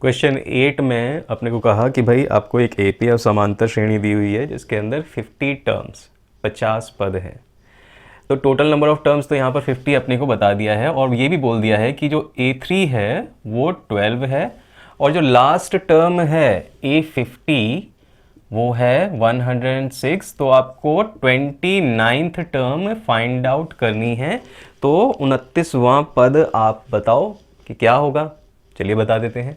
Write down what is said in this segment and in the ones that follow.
Question 8 में अपने को कहा कि भाई आपको एक एपी और समांतर श्रेणी दी हुई है जिसके अंदर 50 टर्म्स 50 पद हैं। तो टोटल नंबर ऑफ टर्म्स तो यहाँ पर 50 अपने को बता दिया है और ये भी बोल दिया है कि जो A3 है वो 12 है और जो लास्ट टर्म है A50 वो है 106। तो आपको 29th टर्म फाइंड आउट करनी है। तो 29वां पद आप बताओ कि क्या होगा। चलिए बता देते हैं।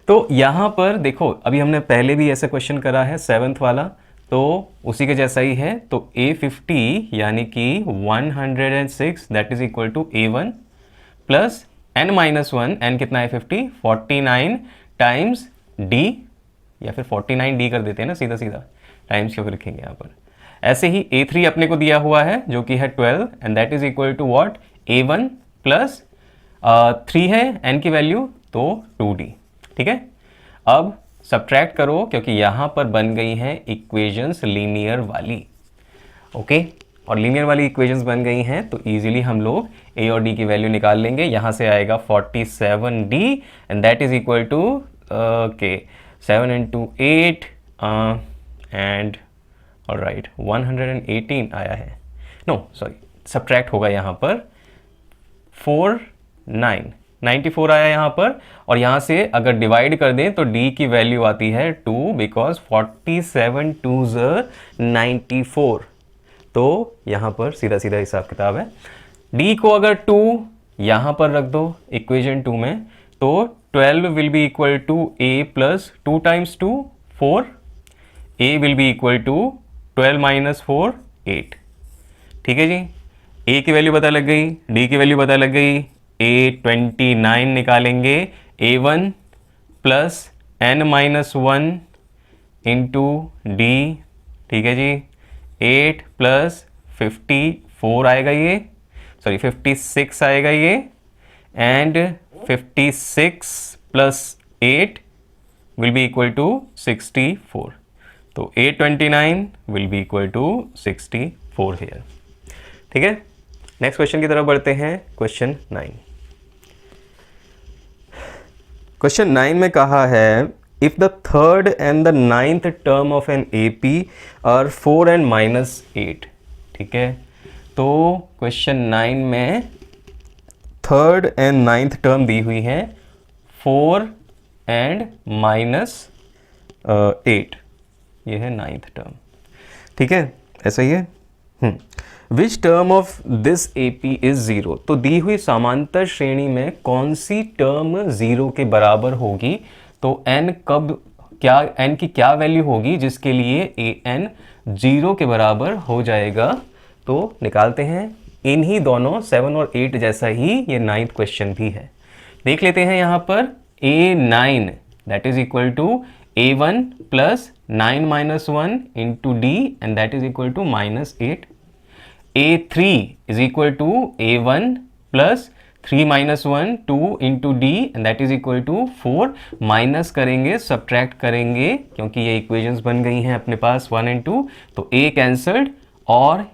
तो यहाँ पर देखो अभी हमने पहले भी ऐसा क्वेश्चन करा है 7th वाला, तो उसी के जैसा ही है। तो A50 यानी कि 106 that is equal to A1 plus n-1, n कितना है 50, 49 टाइम्स D, या फिर 49D कर देते हैं ना सीधा सीधा, टाइम्स क्यों लिखेंगे यहाँ पर। ऐसे ही A3 अपने को दिया हुआ है जो कि है 12 and that is equal to what A1 plus 3 है n की वैल्यू तो 2D। ठीक है, अब सब्ट्रैक्ट करो क्योंकि यहां पर बन गई हैं इक्वेशंस लीनियर वाली। ओके, और लीनियर वाली इक्वेशंस बन गई हैं तो इजीली हम लोग a और d की वैल्यू निकाल लेंगे। यहां से आएगा 47d and that is equal to okay 7 into 8 and alright 118 आया है। नो सॉरी, सब्ट्रैक्ट होगा यहाँ पर 94 आया यहाँ पर, और यहाँ से अगर डिवाइड कर दें तो d की वैल्यू आती है 2 बिकॉज 47 2s 94। तो यहाँ पर सीधा सीधा हिसाब किताब है। d को अगर 2 यहाँ पर रख दो इक्वेशन 2 में तो 12 will be equal to a plus 2 times 2 4, a will be equal to 12 minus 4 8। ठीक है जी, a की वैल्यू पता लग गई, d की वैल्यू पता लग गई। A29 निकालेंगे, A1 plus n-1 into D. ठीक है जी, 8 प्लस 54 आएगा ये, सॉरी 56 आएगा ये, and 56 plus 8 will be equal to 64। तो A29 will be equal to 64 here. ठीक है, नेक्स्ट क्वेश्चन की तरफ बढ़ते हैं। क्वेश्चन 9। क्वेश्चन 9 में कहा है if the third and the 9th term of an AP are 4 and -8। ठीक है, तो क्वेश्चन 9 में थर्ड एंड 9th टर्म दी हुई है 4 and -8, ये है 9th टर्म। ठीक है, ऐसा ही है। Which term of this AP is 0। तो दी हुई समांतर श्रेणी में कौन सी टर्म 0 के बराबर होगी। तो n कब क्या, n की क्या वैल्यू होगी जिसके लिए an 0 के बराबर हो जाएगा। तो निकालते हैं। इन्हीं दोनों 7 और 8 जैसा ही ये 9th क्वेश्चन भी है। देख लेते हैं यहाँ पर A9 that is equal to A1 plus 9-1 into D and that is equal to -8। A3 is equal to A1 plus 3-1 2 into D and that is equal to 4। Minus करेंगे, सब्ट्रैक्ट करेंगे क्योंकि ये इक्वेशंस बन गई हैं अपने पास 1 and 2, तो A cancelled और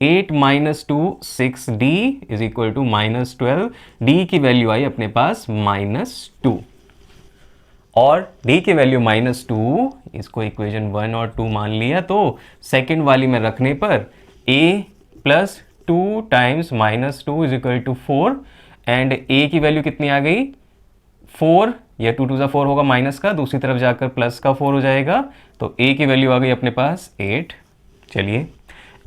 8 - 2 6D is equal to -12। D की वैल्यू आई अपने पास -2 और D की वैल्यू -2, इसको इक्वेशन 1 और 2 मान लिया। तो सेकेंड वाली में रखने पर A plus 2 times -2 is equal to 4 and A की वैल्यू कितनी आ गई 4, या 2 2 4 होगा माइनस का, दूसरी तरफ जाकर प्लस का 4 हो जाएगा। तो A की वैल्यू आ गई अपने पास 8। चलिए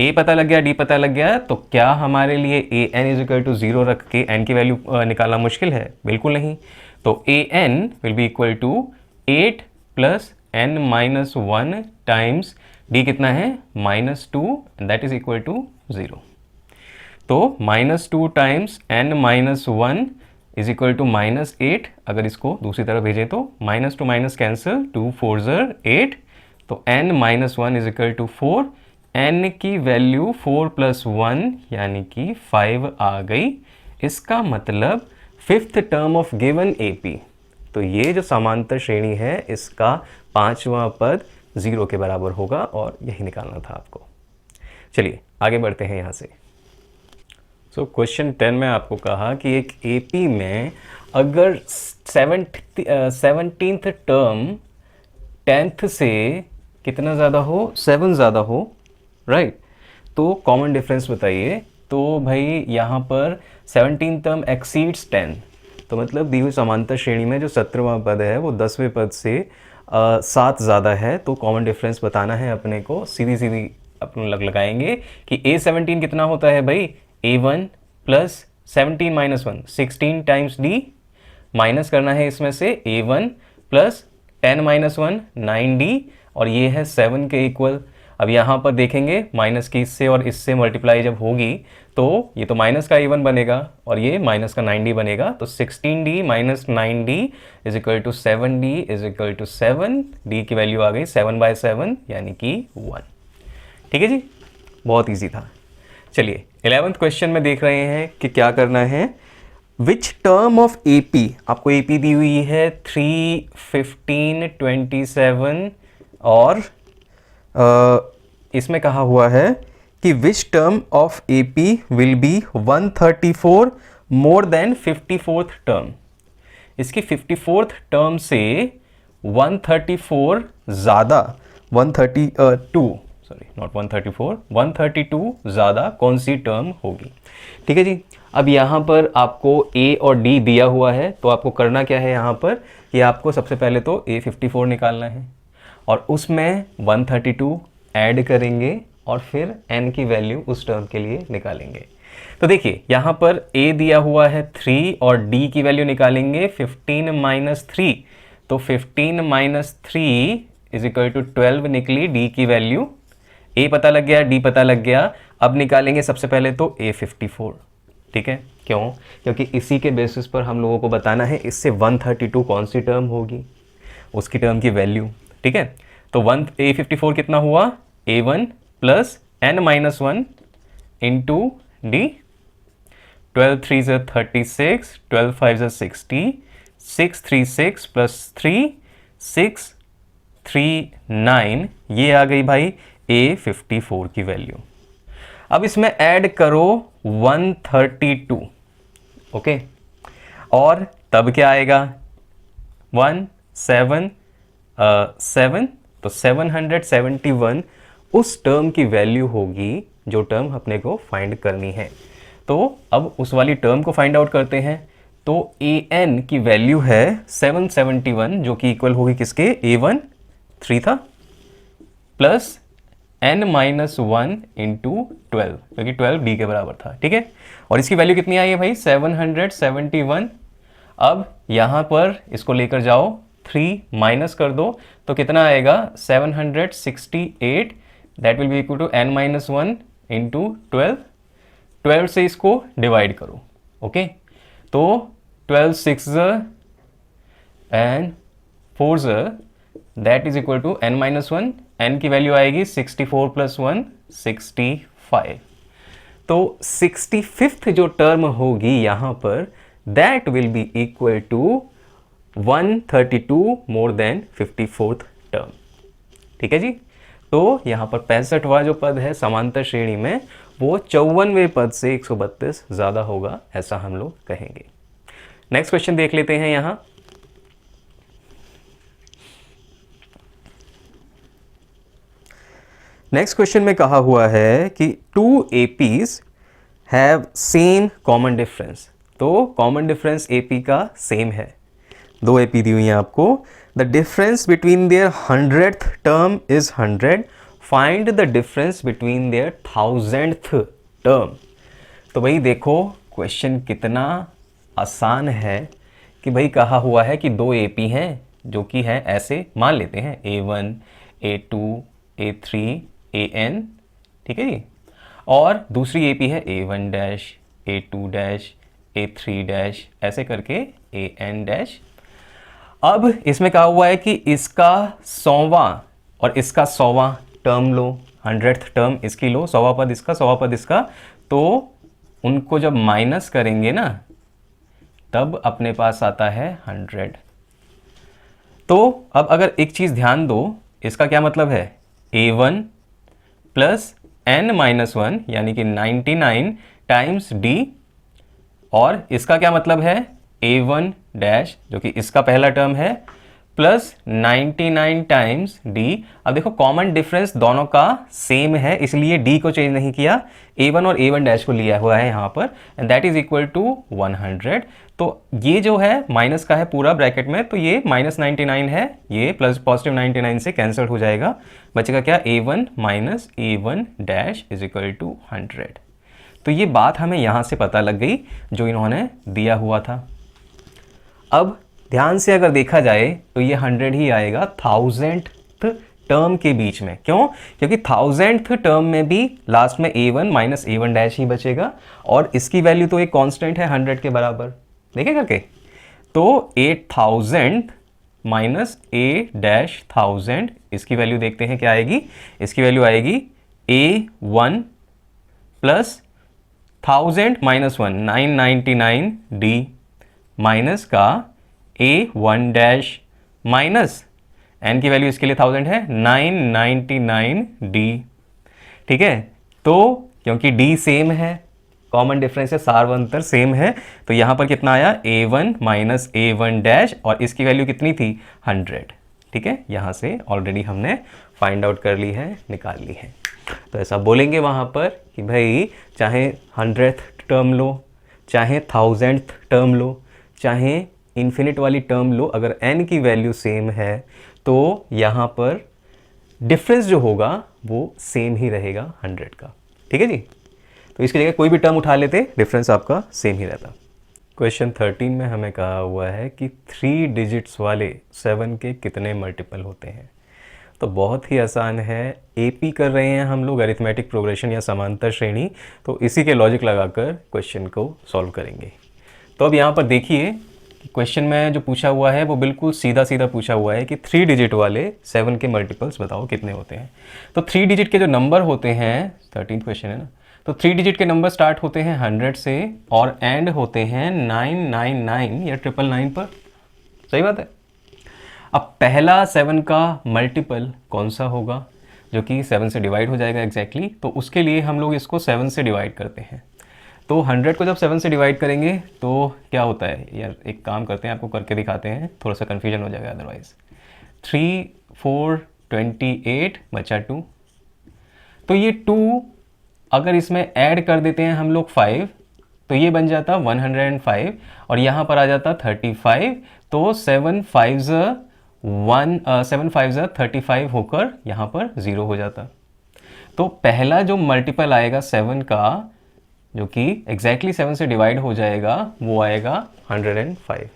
A पता लग गया, D पता लग गया, तो क्या हमारे लिए AN इज इक्वल टू 0 रख के N की वैल्यू निकालना मुश्किल है? बिल्कुल नहीं। तो AN will be equal to 8 plus n-1 times D कितना है -2 and that is equal to 0। तो -2 times n-1 is equal to -8। अगर इसको दूसरी तरफ भेजें तो -2 माइनस कैंसिल, 2 4s 8, तो n-1 is equal to 4। n की वैल्यू 4 + 1 यानी कि 5 आ गई। इसका मतलब 5th term of given AP, तो ये जो समांतर श्रेणी है इसका 5वां पद 0 के बराबर होगा और यही निकालना था आपको। चलिए आगे बढ़ते हैं यहाँ से। तो क्वेश्चन 10 में आपको कहा कि एक एपी में अगर 17th टर्म 10th से कितना ज़्यादा हो, 7 ज़्यादा हो, राइट, तो कॉमन डिफरेंस बताइए। तो भाई यहाँ पर 17 टर्म एक्सीड्स 10, तो मतलब दी हुई समांतर श्रेणी में जो 17वां पद है वो 10वें पद से 7 ज़्यादा है। तो कॉमन डिफरेंस बताना है अपने को, सीधी सीधी अपन लगाएंगे कि A17 कितना होता है भाई, A1 plus 17 minus 1, 16 times D, minus करना है इसमें से A1 प्लस 10 माइनस 1, 9D, और ये है 7 के इक्वल। अब यहाँ पर देखेंगे माइनस की इससे और इससे मल्टीप्लाई जब होगी तो ये तो माइनस का A1 बनेगा और ये माइनस का 9D बनेगा। तो 16D minus 9D is equal to 7D is equal to 7, D की वैल्यू आ गई 7/7 यानी कि 1। ठीक है जी, बहुत ईजी था। चलिए 11th क्वेश्चन में देख रहे हैं कि क्या करना है। विच टर्म ऑफ AP, आपको AP दी हुई है 3, 15, 27 और इसमें कहा हुआ है कि which term of AP will be 134 more than 54th term. इसकी 54th टर्म से 134 ज़्यादा, 132 ज़्यादा कौन सी टर्म होगी। ठीक है जी। अब यहाँ पर आपको A और D दिया हुआ है, तो आपको करना क्या है यहाँ पर कि आपको सबसे पहले तो A54 निकालना है और उसमें 132 ऐड करेंगे और फिर n की वैल्यू उस टर्म के लिए निकालेंगे। तो देखिए यहाँ पर A दिया हुआ है 3 और D की वैल्यू निकालेंगे 15 माइनस 3, तो 15 माइनस 3 इज इक्वल टू 12 निकली D की वैल्यू। A पता लग गया, D पता लग गया। अब निकालेंगे सबसे पहले तो A54। ठीक है, क्यों? क्योंकि इसी के बेसिस पर हम लोगों को बताना है इससे 132 कौन सी टर्म होगी, उसकी टर्म की वैल्यू। ठीक है, तो A54 कितना हुआ, A1 plus n minus 1 into D, 12 3 ज़ा 36, 12 5 ज़ा 60, 6 3 6 प्लस 3 6 3 9, ये आ गई भाई A54 की वैल्यू। अब इसमें ऐड करो 132, ओके, और तब क्या आएगा 1 7 7, तो 771 उस टर्म की वैल्यू होगी जो टर्म अपने को फाइंड करनी है। तो अब उस वाली टर्म को फाइंड आउट करते हैं। तो an की वैल्यू है 771 जो कि इक्वल होगी किसके, A1 3 था प्लस n माइनस 1 इंटू 12, क्योंकि 12 D के बराबर था। ठीक है, और इसकी वैल्यू कितनी आई है भाई 771। अब यहाँ पर इसको लेकर जाओ, 3 माइनस कर दो तो कितना आएगा 768, that will be equal to n minus 1 into 12। 12 से इसको डिवाइड करो, ओके, तो 12 6 and 4 that is equal to n minus 1, n की वैल्यू आएगी 64 प्लस 1 65। तो 65th जो टर्म होगी यहाँ पर that will be equal to 132 more than 54th term. ठीक है जी, तो यहाँ पर 65वां जो पद है समांतर श्रेणी में वो 54वें पद से 132 ज़्यादा होगा, ऐसा हम लोग कहेंगे। नेक्स्ट क्वेश्चन देख लेते हैं यहाँ। नेक्स्ट क्वेश्चन में कहा हुआ है कि 2 APs have same common difference. तो कॉमन डिफरेंस AP का सेम है, 2 AP दी हुई हैं आपको। The difference between their 100th term is 100, find the difference between their 1000th term. तो भाई देखो क्वेश्चन कितना आसान है कि भाई कहा हुआ है कि 2 AP हैं जो कि है ऐसे मान लेते हैं A1 A2 A3 AN, ठीक है जी, और दूसरी AP है A1 dash A2 dash A3 dash ऐसे करके AN डैश। अब इसमें कहा हुआ है कि इसका 100वां और इसका 100वां टर्म लो, 100th टर्म इसकी लो, 100वां पद इसका 100वां पद इसका, तो उनको जब माइनस करेंगे ना तब अपने पास आता है 100। तो अब अगर एक चीज़ ध्यान दो, इसका क्या मतलब है A1 प्लस n माइनस 1 यानी कि 99 टाइम्स डी, और इसका क्या मतलब है a1 डैश जो कि इसका पहला टर्म है प्लस 99 टाइम्स डी। अब देखो कॉमन डिफरेंस दोनों का सेम है इसलिए डी को चेंज नहीं किया, a1 और a1 डैश को लिया हुआ है यहाँ पर, and that is equal to 100। तो ये जो है माइनस का है पूरा ब्रैकेट में, तो ये -99 है, ये प्लस पॉजिटिव 99 से कैंसिल हो जाएगा, बचेगा क्या a1 minus a1 dash is equal to 100। तो ये बात हमें यहाँ से पता लग गई जो इन्होंने दिया हुआ था। अब ध्यान से अगर देखा जाए तो ये 100 ही आएगा 1000th टर्म के बीच में। क्यों? क्योंकि 1000th टर्म में भी लास्ट में a1 माइनस a1 डैश ही बचेगा, और इसकी वैल्यू तो एक कांस्टेंट है 100 के बराबर, देखें करके। तो 8000 माइनस a डैश 1000, इसकी वैल्यू देखते हैं क्या आएगी। इसकी वैल्यू आएगी a1 plus 1000 minus 1 999 D minus का a1 डैश माइनस n की वैल्यू इसके लिए 1000 है 999 डी। ठीक है, तो क्योंकि d सेम है, कॉमन डिफरेंस है, सार्वंतर सेम है, तो यहाँ पर कितना आया a1 माइनस a1 डैश, और इसकी वैल्यू कितनी थी 100। ठीक है, यहाँ से ऑलरेडी हमने फाइंड आउट कर ली है, निकाल ली है। तो ऐसा बोलेंगे वहाँ पर कि भाई चाहे 100th टर्म लो, चाहे 1000th टर्म लो, चाहे इन्फिनिट वाली टर्म लो, अगर n की वैल्यू सेम है तो यहाँ पर डिफरेंस जो होगा वो सेम ही रहेगा 100 का। ठीक है जी, तो इसकी जगह कोई भी टर्म उठा लेते, डिफरेंस आपका सेम ही रहता। क्वेश्चन 13 में हमें कहा हुआ है कि 3 डिजिट्स वाले 7 के कितने मल्टीपल होते हैं। तो बहुत ही आसान है, एपी कर रहे हैं हम लोग, अरिथमेटिक प्रोग्रेशन या समांतर श्रेणी, तो इसी के लॉजिक लगाकर क्वेश्चन को सॉल्व करेंगे। तो अब यहाँ पर देखिए क्वेश्चन में जो पूछा हुआ है वो बिल्कुल सीधा सीधा पूछा हुआ है कि 3 डिजिट वाले 7 के मल्टीपल्स बताओ कितने होते हैं। तो 3 डिजिट के जो नंबर होते हैं, 13 क्वेश्चन है ना, तो 3 डिजिट के नंबर स्टार्ट होते हैं 100 से और एंड होते हैं 999 या 999 पर। सही बात है। अब पहला 7 का मल्टीपल कौन सा होगा जो कि 7 से डिवाइड हो जाएगा एग्जैक्टली, तो उसके लिए हम लोग इसको 7 से डिवाइड करते हैं। तो 100 को जब 7 से डिवाइड करेंगे तो क्या होता है यार, एक काम करते हैं, आपको करके दिखाते हैं, थोड़ा सा कन्फ्यूजन हो जाएगा अदरवाइज। 3 4 28 बचा 2, तो ये 2 अगर इसमें ऐड कर देते हैं हम लोग 5 तो ये बन जाता 105, और यहाँ पर आ जाता 35, तो 7 5 35 होकर यहाँ पर 0 हो जाता। तो पहला जो मल्टीपल आएगा 7 का जो कि एग्जैक्टली 7 से डिवाइड हो जाएगा वो आएगा 105।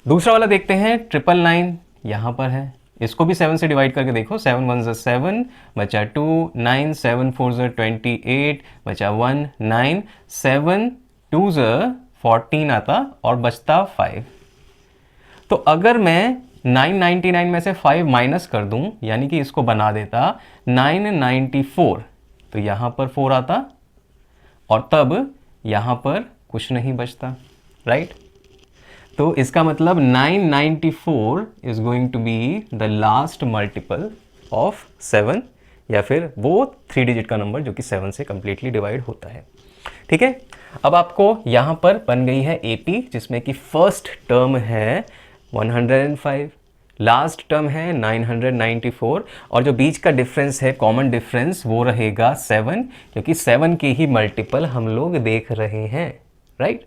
दूसरा वाला देखते हैं 999, यहाँ पर है, इसको भी 7 से डिवाइड करके देखो। 7 1 7 बचा 2, 9 7 4 28 बचा 1, 9 7 2 14 आता और बचता 5। तो अगर मैं 999 में से 5 माइनस कर दूं, यानी कि इसको बना देता 994, तो यहाँ पर 4 आता और तब यहाँ पर कुछ नहीं बचता, राइट। तो इसका मतलब 994 is going to be the last multiple of 7, या फिर वो 3 डिजिट का नंबर जो कि 7 से कंप्लीटली डिवाइड होता है। ठीक है, अब आपको यहाँ पर बन गई है एपी, जिसमें कि फर्स्ट टर्म है 105, लास्ट टर्म है 994, और जो बीच का डिफरेंस है, कॉमन डिफरेंस, वो रहेगा 7, क्योंकि 7 के ही मल्टीपल हम लोग देख रहे हैं, राइट।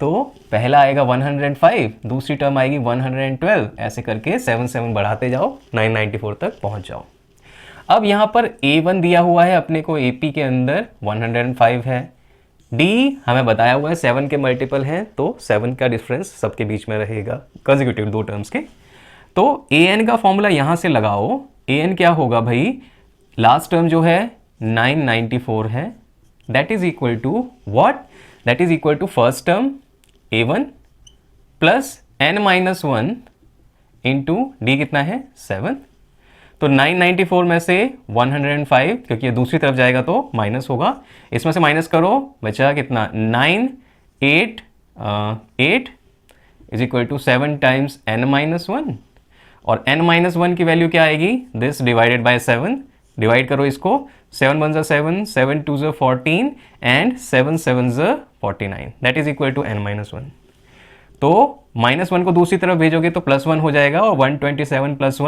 तो पहला आएगा 105, दूसरी टर्म आएगी 112, ऐसे करके 7 7 बढ़ाते जाओ, 994 तक पहुंच जाओ। अब यहाँ पर A1 दिया हुआ है अपने को AP के अंदर 105 है, D हमें बताया हुआ है 7 के मल्टीपल हैं, तो 7 का डिफरेंस सबके बीच में रहेगा, कंसेक्यूटिव 2 टर्म्स के। तो an का फॉर्मूला यहाँ से लगाओ। an क्या होगा भाई, लास्ट टर्म जो है 994 है, that is equal to what, that is equal to first term a1 plus n-1 into D कितना है 7। तो 994 में से 105, क्योंकि ये दूसरी तरफ जाएगा तो माइनस होगा, इसमें से माइनस करो, बचा कितना 9 8 8 is equal to 7 times n-1, और n-1 की वैल्यू क्या आएगी, दिस डिवाइडेड बाय 7, डिवाइड करो इसको, 7 1 7, 7 2 14 and 7 7 49, that is equal to n-1। तो -1 को दूसरी तरफ भेजोगे तो +1 हो जाएगा और 127 +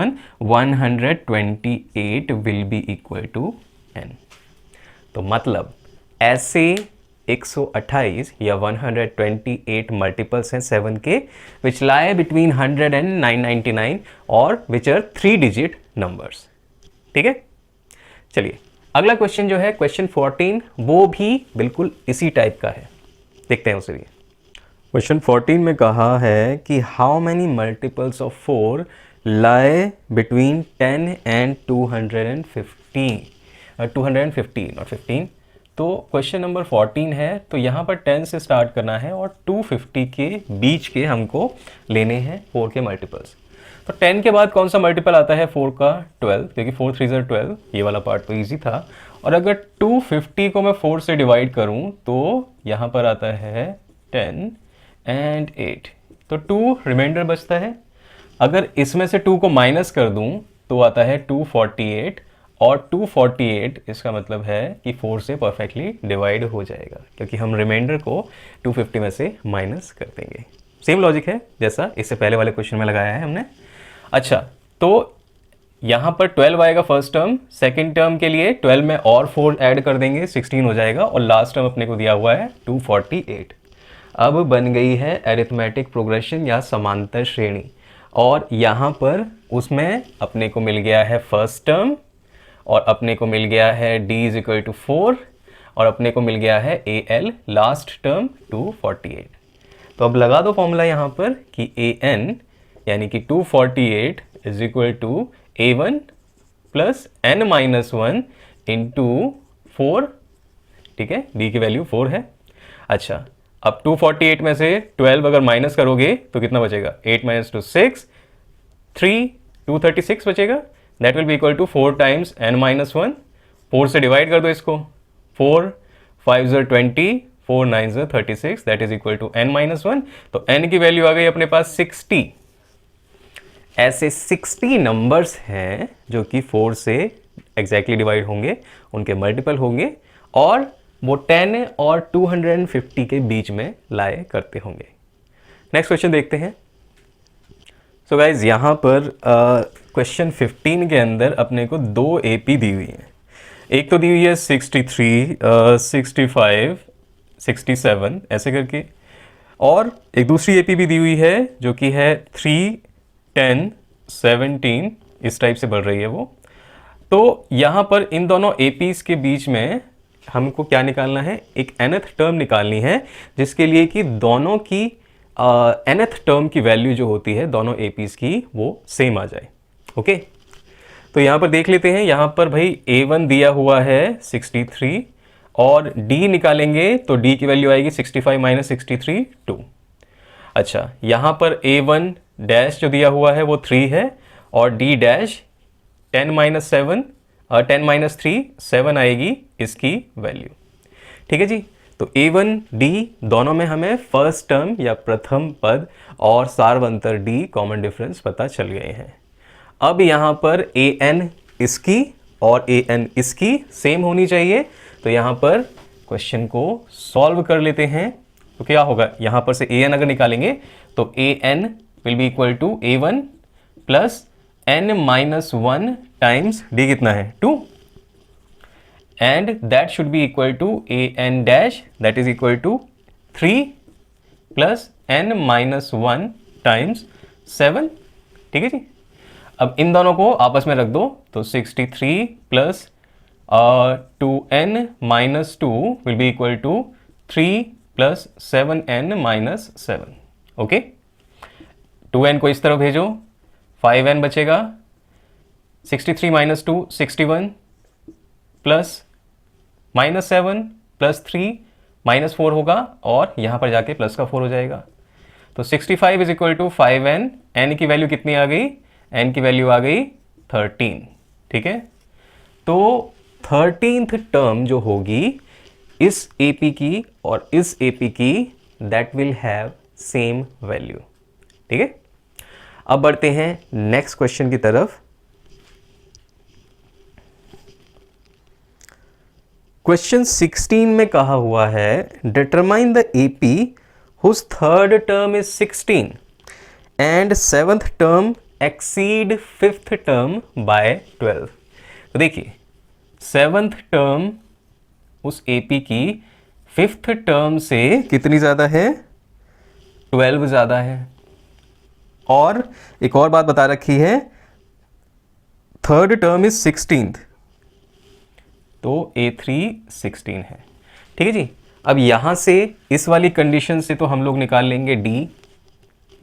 1 128 will be equal to n। तो मतलब ऐसे 128 या 128 मल्टीपल्स हैं 7 के विच लाई बिटवीन 100 एंड 999 और विच आर 3 डिजिट नंबर्स। ठीक है, चलिए अगला क्वेश्चन जो है क्वेश्चन 14, वो भी बिल्कुल इसी टाइप का है, देखते हैं उसे भी। क्वेश्चन 14 में कहा है कि how many multiples of 4 lie between 10 and 215 और 15। तो क्वेश्चन नंबर 14 है, तो यहाँ पर 10 से स्टार्ट करना है और 250 के बीच के हमको लेने हैं 4 के मल्टीपल्स। तो 10 के बाद कौन सा मल्टीपल आता है 4 का? 12, क्योंकि 4 3 12, ये वाला पार्ट तो ईजी था। और अगर 250 को मैं 4 से डिवाइड करूँ तो यहाँ पर आता है 10 एंड 8, तो 2 रिमाइंडर बचता है। अगर इसमें से 2 को माइनस कर दूं तो आता है 248, और 248 इसका मतलब है कि 4 से परफेक्टली डिवाइड हो जाएगा, क्योंकि हम रिमाइंडर को 250 में से माइनस कर देंगे। सेम लॉजिक है जैसा इससे पहले वाले क्वेश्चन में लगाया है हमने। अच्छा, तो यहाँ पर 12 आएगा फर्स्ट टर्म, सेकेंड टर्म के लिए 12 में और 4 ऐड कर देंगे, 16 हो जाएगा, और लास्ट टर्म अपने को दिया हुआ है 248। अब बन गई है अरिथमेटिक प्रोग्रेशन या समांतर श्रेणी, और यहाँ पर उसमें अपने को मिल गया है फर्स्ट टर्म, और अपने को मिल गया है d इज इक्वल टू 4, और अपने को मिल गया है al लास्ट टर्म 248। तो अब लगा दो फॉर्मूला यहाँ पर कि an यानी कि 248 is equal to a1 plus n-1 into 4। ठीक है, d की वैल्यू 4 है। अच्छा, अब 248 में से 12 अगर माइनस करोगे तो कितना बचेगा? 8 - 2 6, 3 236 बचेगा, that will be equal to 4 times n-1। 4 से डिवाइड कर दो इसको, 4 5 20, 4 9 36, that is equal to n-1। तो n की वैल्यू आ गई अपने पास 60। ऐसे 60 नंबर्स हैं जो कि 4 से एग्जैक्टली डिवाइड होंगे, उनके मल्टीपल होंगे, और वो 10 और 250 के बीच में लाए करते होंगे। नेक्स्ट क्वेश्चन देखते हैं। सो गाइज, यहाँ पर क्वेश्चन 15 के अंदर अपने को 2 AP दी हुई हैं। एक तो दी हुई है 63, 65, 67 ऐसे करके, और एक दूसरी AP भी दी हुई है जो कि है 3, 10, 17, इस टाइप से बढ़ रही है वो। तो यहाँ पर इन दोनों APs के बीच में हमको क्या निकालना है? एक nth टर्म निकालनी है, जिसके लिए कि दोनों की nth टर्म की वैल्यू जो होती है दोनों APs की वो सेम आ जाए। ओके, तो यहाँ पर देख लेते हैं। यहाँ पर भाई A1 दिया हुआ है 63, और D निकालेंगे तो D की वैल्यू आएगी 65 - 63 2। अच्छा, यहाँ पर A1 डैश जो दिया हुआ है वो 3 है, और D डैश 10 - 7 10 - 3 7 आएगी इसकी वैल्यू। ठीक है जी, तो A1 D दोनों में हमें फर्स्ट टर्म या प्रथम पद और सार्वंतर D कॉमन डिफरेंस पता चल गए हैं। अब यहाँ पर AN इसकी और AN इसकी सेम होनी चाहिए, तो यहाँ पर क्वेश्चन को सॉल्व कर लेते हैं। तो क्या होगा? यहाँ पर से AN अगर निकालेंगे तो AN will be equal to A1 plus n-1 times D कितना है? 2, and that should be equal to AN dash, that is equal to 3 plus n-1 times 7। ठीक है जी, अब इन दोनों को आपस में रख दो, तो 63 plus 2n-2 will be equal to 3 plus 7n-7। Okay, 2n को इस तरफ भेजो, 5n बचेगा, 63 - 2 61, प्लस -7 प्लस 3 -4 होगा, और यहाँ पर जाके प्लस का 4 हो जाएगा। तो 65 is equal to 5n, n की वैल्यू कितनी आ गई? n की वैल्यू आ गई 13। ठीक है, तो 13th टर्म जो होगी इस AP की और इस AP की, that will have same value. ठीक है, अब बढ़ते हैं नेक्स्ट क्वेश्चन की तरफ। क्वेश्चन 16 में कहा हुआ है determine the AP whose third term is 16 and seventh term exceed fifth term by 12। तो देखिए सेवंथ टर्म उस एपी की फिफ्थ टर्म से कितनी ज़्यादा है, 12 ज़्यादा है। और एक और बात बता रखी है, थर्ड टर्म इज 16th, तो A3 16 है। ठीक है जी। अब यहां से इस वाली कंडीशन से तो हम लोग निकाल लेंगे D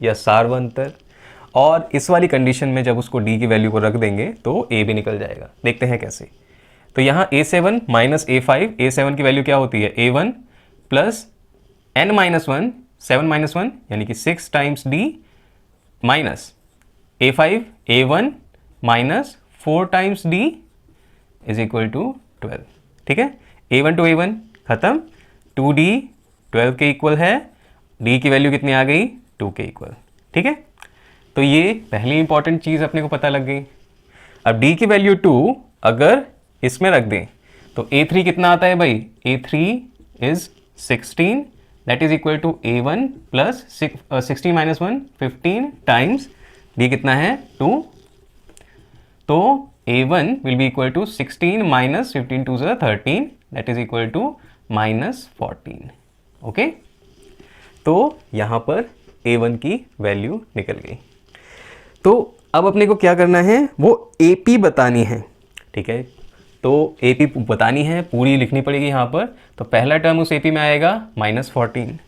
या सार्वंतर, और इस वाली कंडीशन में जब उसको D की वैल्यू को रख देंगे तो A भी निकल जाएगा। देखते हैं कैसे। तो यहाँ A7 माइनस A5, A7 की वैल्यू क्या होती है A1 plus n minus 1, 7 minus 1 यानी कि 6 times D minus A5 A1 minus 4 times D is equal to 12। ठीक है, A1 टू A1 खत्म, 2D 12 के इक्वल है, D की वैल्यू कितनी आ गई 2 के इक्वल। ठीक है, तो ये पहली इंपॉर्टेंट चीज़ अपने को पता लग गई। अब D की वैल्यू 2 अगर इसमें रख दें तो A3 कितना आता है भाई, A3 is 16 that is equal to A1 plus 16 minus 1 15 times D कितना है 2, तो A1 will be equal to 16 minus 15 two 13 that is equal to minus 14। Okay, तो यहाँ पर A1 की वैल्यू निकल गई। तो अब अपने को क्या करना है, वो AP बतानी है। ठीक है, तो AP बतानी है, पूरी लिखनी पड़ेगी यहाँ पर। तो पहला टर्म उस AP में आएगा -14,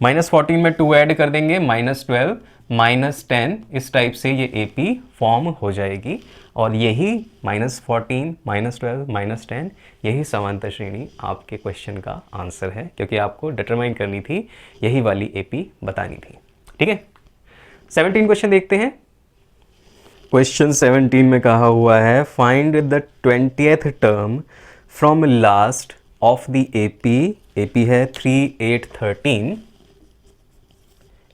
-14 में 2 ऐड कर देंगे -12 -10, इस टाइप से ये AP फॉर्म हो जाएगी। और यही -14 -12 -10 यही समांतर श्रेणी आपके क्वेश्चन का आंसर है, क्योंकि आपको डिटरमाइन करनी थी, यही वाली AP बतानी थी। ठीक है, 17 क्वेश्चन देखते हैं। क्वेश्चन 17 में कहा हुआ है find the 20th term from last of the AP. AP है 3 8 13,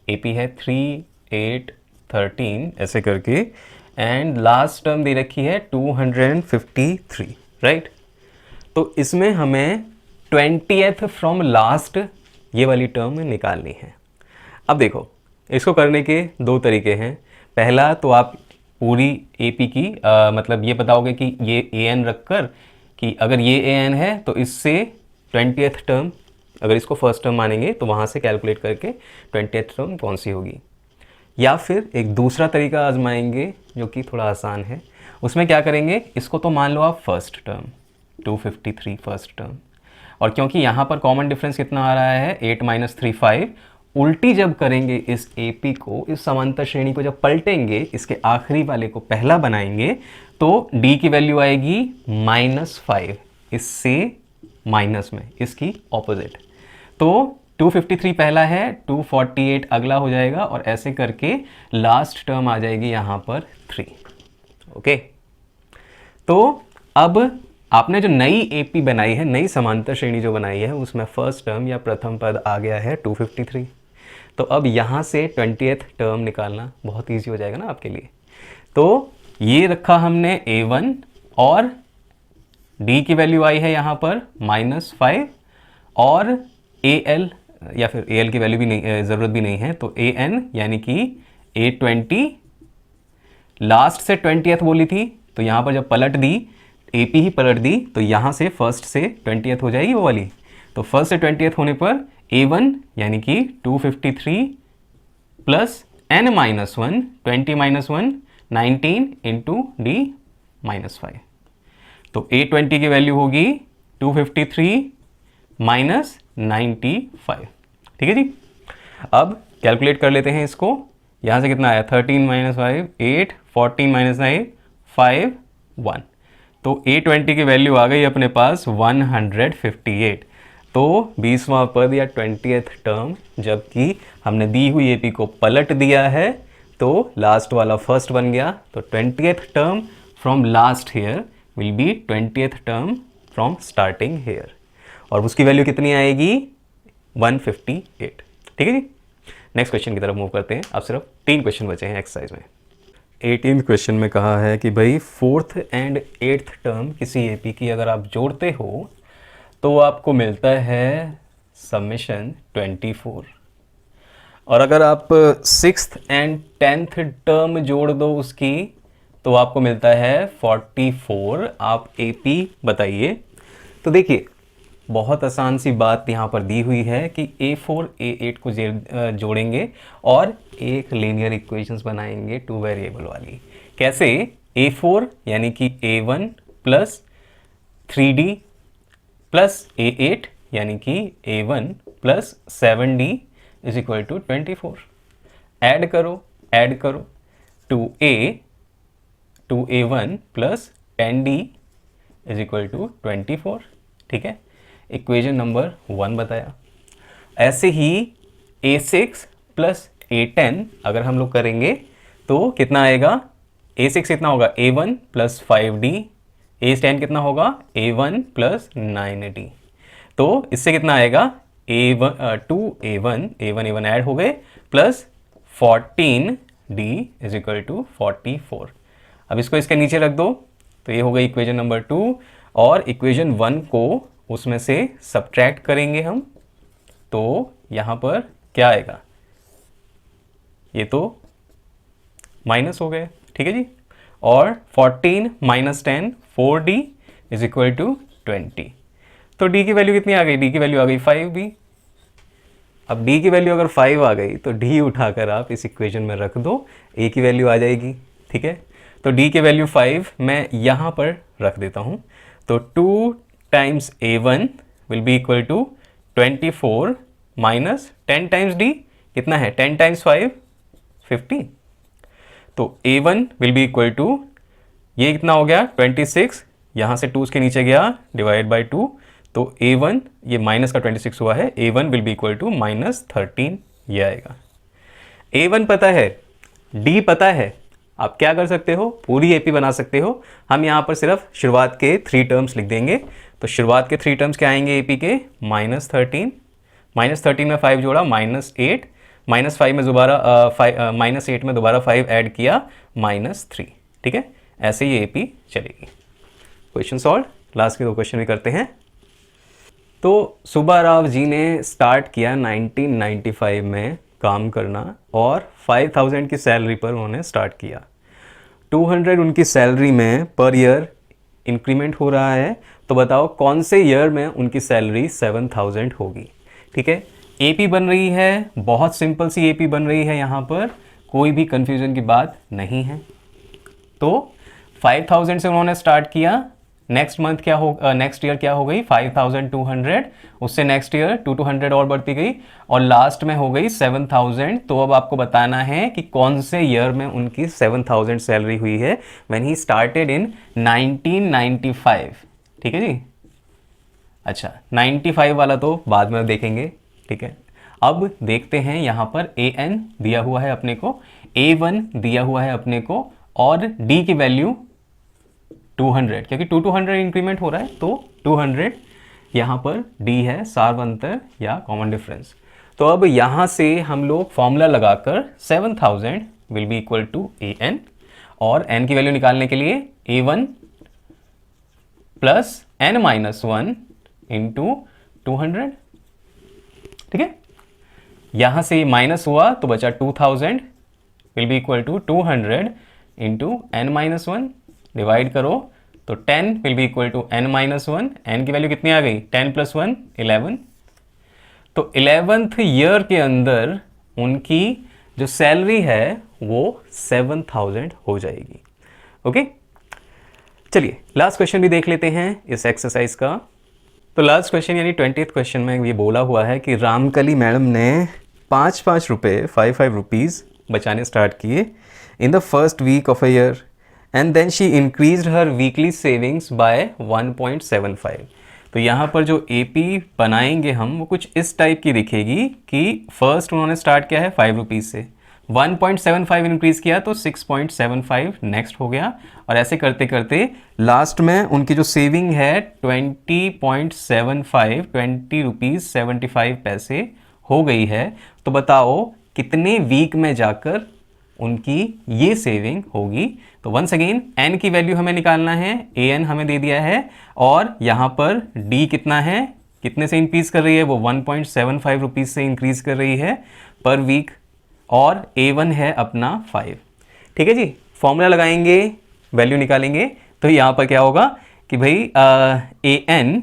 एपी है 3 8 13 ऐसे करके, एंड लास्ट टर्म दे रखी है 253, राइट। तो इसमें हमें 20th फ्रॉम लास्ट ये वाली टर्म निकालनी है। अब देखो, इसको करने के दो तरीके हैं। पहला तो आप पूरी AP की मतलब ये बताओगे कि ये AN रखकर कि अगर ये AN है तो इससे 20th टर्म, अगर इसको फर्स्ट टर्म मानेंगे तो वहाँ से कैलकुलेट करके 20th टर्म कौन सी होगी। या फिर एक दूसरा तरीका आजमाएंगे जो कि थोड़ा आसान है। उसमें क्या करेंगे, इसको तो मान लो आप फर्स्ट टर्म 253 फर्स्ट टर्म, और क्योंकि यहाँ पर कॉमन डिफरेंस कितना आ रहा है 8 - 3 5, उल्टी जब करेंगे इस AP को, इस समांतर श्रेणी को जब पलटेंगे, इसके आखिरी वाले को पहला बनाएंगे तो D की वैल्यू आएगी -5, इससे माइनस में इसकी ऑपोजिट। तो 253 पहला है, 248 अगला हो जाएगा, और ऐसे करके लास्ट टर्म आ जाएगी यहाँ पर 3। ओके, तो अब आपने जो नई AP बनाई है, नई समांतर श्रेणी जो बनाई है, उसमें फर्स्ट टर्म या प्रथम पद आ गया है 253। तो अब यहाँ से 20th टर्म निकालना बहुत ईजी हो जाएगा ना आपके लिए। तो ये रखा हमने A1, और D की वैल्यू आई है यहाँ पर -5, और AL या फिर AL की वैल्यू भी नहीं, ज़रूरत भी नहीं है, तो AN यानी कि A20 लास्ट से 20th बोली थी, तो यहाँ पर जब पलट दी, AP ही पलट दी, तो यहाँ से फर्स्ट से 20th हो जाएगी वो वाली। तो फर्स्ट से 20th होने पर A1 यानी कि 253 प्लस n - 1 20 - 1 19 इंटू D -5, तो A20 की वैल्यू होगी 253 माइनस 95। ठीक है जी। अब कैलकुलेट कर लेते हैं इसको। यहाँ से कितना आया 13 - 5 8, 14 - 9 5 1, तो A20 की वैल्यू आ गई अपने पास 158। तो 20वां पद या 20th टर्म, जबकि हमने दी हुई AP को पलट दिया है तो लास्ट वाला फर्स्ट बन गया। तो 20th term from last here will be 20th term from starting here, और उसकी वैल्यू कितनी आएगी 158। ठीक है जी। नेक्स्ट क्वेश्चन की तरफ मूव करते हैं। अब सिर्फ 3 क्वेश्चन बचे हैं एक्सरसाइज में। 18th क्वेश्चन में कहा है कि भाई 4th एंड 8th टर्म किसी AP की अगर आप जोड़ते हो तो आपको मिलता है समेशन 24। और अगर आप 6th एंड 10th टर्म जोड़ दो उसकी तो आपको मिलता है 44। आप AP बताइए। तो देखिए बहुत आसान सी बात यहाँ पर दी हुई है कि A4 A8 को जोड़ेंगे और एक लीनियर इक्वेशंस बनाएंगे 2 वेरिएबल वाली। कैसे? A4 यानी कि A1 plus 3D plus A8 यानी कि A1 plus 7D is equal to 24। Add करो 2A1 plus 10D is equal to 24। ठीक है, इक्वेशन नंबर 1 बताया। ऐसे ही A6 प्लस A10 अगर हम लोग करेंगे तो कितना आएगा? A6 कितना होगा? A1 plus 5D। A10 कितना होगा? A1 plus 9D। तो इससे कितना आएगा? A1 ऐड हो गए plus 14D is equal to 44। अब इसको इसके नीचे रख दो तो ये हो गई इक्वेशन नंबर 2। और इक्वेशन 1 को उसमें से सब्ट्रैक्ट करेंगे हम तो यहाँ पर क्या आएगा? ये तो माइनस हो गए। ठीक है जी। और 14 minus 10 4D is equal to 20। तो D की वैल्यू कितनी आ गई? D की वैल्यू आ गई 5B। अब D की वैल्यू अगर 5 आ गई तो D उठाकर आप इस इक्वेशन में रख दो, A की वैल्यू आ जाएगी। ठीक है, तो D की वैल्यू 5 मैं यहाँ पर रख देता हूँ। तो 2 times A1 will be equal to 24 minus 10 times D कितना है? 10 टाइम्स 5 50। तो A1 will be equal to ये कितना हो गया? 26। यहाँ से 2 उसके नीचे गया डिवाइड बाई 2 तो A1 ये माइनस का 26 हुआ है। A1 will be equal to minus 13 ये आएगा। A1 पता है, D पता है, आप क्या कर सकते हो? पूरी AP बना सकते हो। हम यहाँ पर सिर्फ शुरुआत के 3 टर्म्स लिख देंगे। तो शुरुआत के 3 टर्म्स क्या आएंगे AP के? माइनस 13 में 5 जोड़ा माइनस 8 माइनस 5 में दोबारा माइनस 8 में दोबारा 5 ऐड किया माइनस 3। ठीक है, ऐसे ही AP चलेगी। Question solve. लास्ट के 2 क्वेश्चन भी करते हैं। तो सुब्बा राव जी ने स्टार्ट किया 1995 में काम करना और 5000 की सैलरी पर उन्होंने स्टार्ट किया। 200 उनकी सैलरी में पर ईयर इंक्रीमेंट हो रहा है। तो बताओ कौन से ईयर में उनकी सैलरी 7000 होगी। ठीक है, AP बन रही है, बहुत सिंपल सी AP बन रही है, यहाँ पर कोई भी कंफ्यूजन की बात नहीं है। तो 5000 से उन्होंने स्टार्ट किया। नेक्स्ट मंथ क्या हो, नेक्स्ट ईयर क्या हो गई? 5200। उससे नेक्स्ट ईयर 200 और बढ़ती गई और लास्ट में हो गई 7000। तो अब आपको बताना है कि कौन से ईयर में उनकी 7000 सैलरी हुई है। When he started in 1995। ठीक है जी। अच्छा, 95 वाला तो बाद में देखेंगे। ठीक है, अब देखते हैं यहाँ पर AN दिया हुआ है अपने को, A1 दिया हुआ है अपने को और D की वैल्यू 200, क्योंकि 200 इंक्रीमेंट हो रहा है तो 200 यहाँ पर D है, सार्वंतर या कॉमन डिफरेंस। तो अब यहाँ से हम लोग फॉर्मूला लगाकर 7000 will be equal to AN और N की वैल्यू निकालने के लिए A1 plus N minus 1 into 200। ठीक है, यहाँ से माइनस हुआ तो बचा 2000 will be equal to 200 into N minus 1। Divide करो तो 10 will be equal to N minus 1। N की वैल्यू कितनी आ गई? 10 प्लस 1 11। तो 11th ईयर के अंदर उनकी जो सैलरी है वो 7000 हो जाएगी। ओके, चलिए लास्ट क्वेश्चन भी देख लेते हैं इस एक्सरसाइज का। तो लास्ट क्वेश्चन यानी 20th क्वेश्चन में ये बोला हुआ है कि रामकली मैडम ने 5 रुपये 5 रुपीज़ बचाने स्टार्ट किए in the first week of a year and then she increased her weekly savings by 1.75। तो यहाँ पर जो AP बनाएंगे हम वो कुछ इस टाइप की दिखेगी कि फर्स्ट उन्होंने स्टार्ट किया है 5 रुपीज़ से, 1.75 इंक्रीज किया तो 6.75 नेक्स्ट हो गया और ऐसे करते करते लास्ट में उनकी जो सेविंग है 20.75 20 रुपीज़ 75 पैसे हो गई है। तो बताओ कितने वीक में जाकर उनकी ये सेविंग होगी। तो वंस अगेन n की वैल्यू हमें निकालना है, an हमें दे दिया है, और यहाँ पर d कितना है, कितने से इंक्रीज कर रही है, वो 1.75 रुपीज़ से इंक्रीज कर रही है पर वीक, और a1 है अपना 5। ठीक है जी, फॉर्मूला लगाएंगे, वैल्यू निकालेंगे, तो यहाँ पर क्या होगा कि भाई an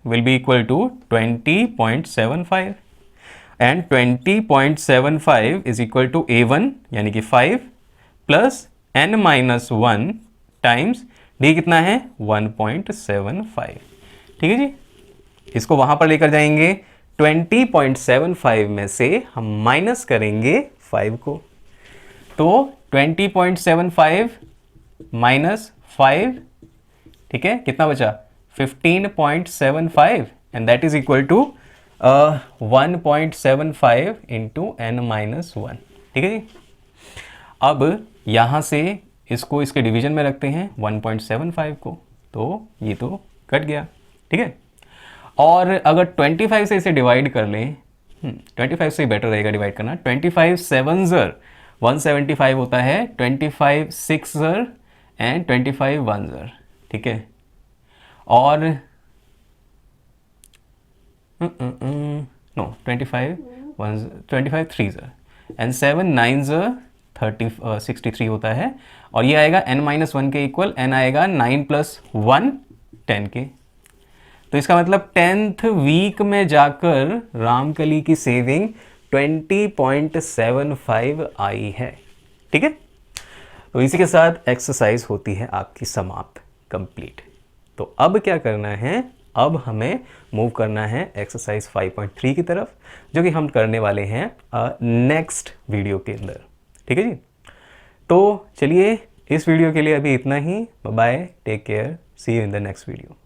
will be equal to 20.75 and 20.75 is equal to a1 यानी कि 5 प्लस n-1 टाइम्स d कितना है 1.75। ठीक है जी, इसको वहाँ पर लेकर जाएंगे, 20.75 में से हम माइनस करेंगे 5 को, तो 20.75 माइनस 5, ठीक है, कितना बचा 15.75 and that is equal to 1.75 into n-1। ठीक है जी, अब यहाँ से इसको इसके डिवीजन में रखते हैं 1.75 को, तो ये तो कट गया। ठीक है, और अगर 25 से इसे डिवाइड कर लें, 25 से ही बेटर रहेगा डिवाइड करना, 25 7 ज़र 175 होता है, 25 6 ज़र एंड 25 1 ज़र। ठीक है, और नो 25 3 ज़र एंड 7 9 ज़र 63 होता है, और ये आएगा n-1 के इक्वल, n आएगा 9 + 1 10 के। तो इसका मतलब 10th वीक में जाकर रामकली की सेविंग 20.75 आई है। ठीक है, तो इसी के साथ एक्सरसाइज होती है आपकी समाप्त, कंप्लीट। तो अब क्या करना है, अब हमें मूव करना है एक्सरसाइज 5.3 की तरफ, जो कि हम करने वाले हैं नेक्स्ट वीडियो के अंदर। ठीक है जी, तो चलिए इस वीडियो के लिए अभी इतना ही। Bye, take care, see you in the next video.